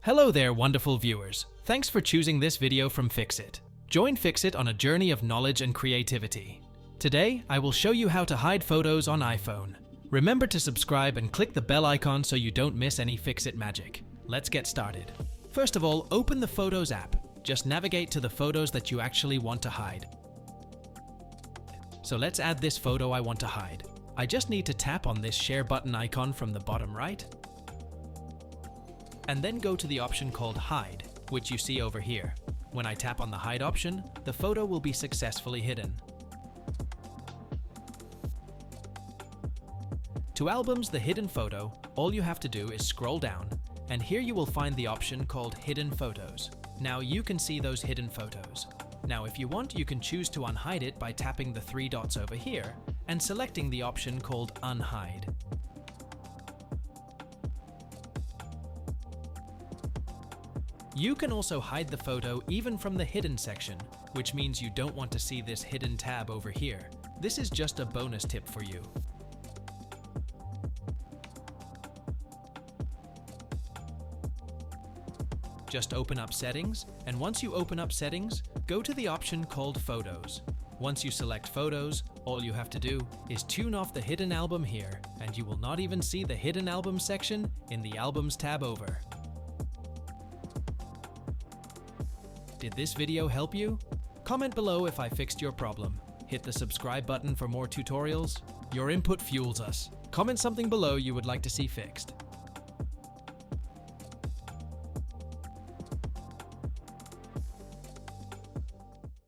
Hello there, wonderful viewers. Thanks for choosing this video from Fixit. Join Fixit on a journey of knowledge and creativity. Today, I will show you how to hide photos on iPhone. Remember to subscribe and click the bell icon so you don't miss any Fixit magic. Let's get started. First of all, open the Photos app. Just navigate to the photos that you actually want to hide. So let's add this photo I want to hide. I just need to tap on this share button icon from the bottom right, and then go to the option called Hide, which you see over here. When I tap on the Hide option, the photo will be successfully hidden. To albums the hidden photo, all you have to do is scroll down, and here you will find the option called Hidden Photos. Now you can see those hidden photos. Now if you want, you can choose to unhide it by tapping the three dots over here and selecting the option called Unhide. You can also hide the photo even from the hidden section, which means you don't want to see this hidden tab over here. This is just a bonus tip for you. Just open up Settings, and once you open up Settings, go to the option called Photos. Once you select Photos, all you have to do is tune off the hidden album here, and you will not even see the hidden album section in the Albums tab over. Did this video help you? Comment below if I fixed your problem. Hit the subscribe button for more tutorials. Your input fuels us. Comment something below you would like to see fixed.